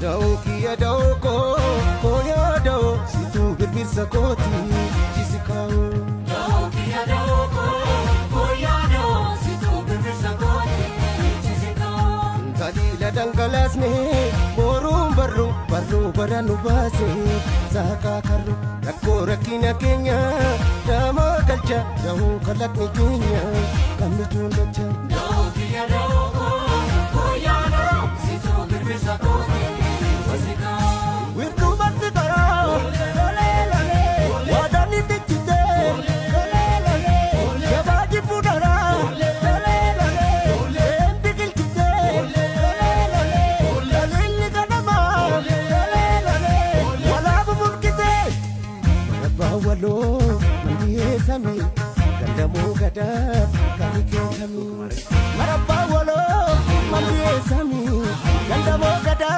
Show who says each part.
Speaker 1: Dauki ya dauko koya dau situ berbisa koti jisikau Dauki ya dauko koya dau situ berbisa koti jisikau Tadi ladang kelas ni borum baru baranu basi Zaka karu rakko rakina kenya Dama kalcha jauh kalak ni kenya Kami jundacha Dauki ya dauko koya dau situ berbisa koti Wirtu bakti kara, lale lale, wadani dikite, lale lale, jabaji pudara, lale lale, empikil kite, lale lale, lalili kanama, lale lale, wala bubur kite. Bawalo, mani sami, gandamu gadap, kami kami. Bawalo, mani sami, gandamu gadap.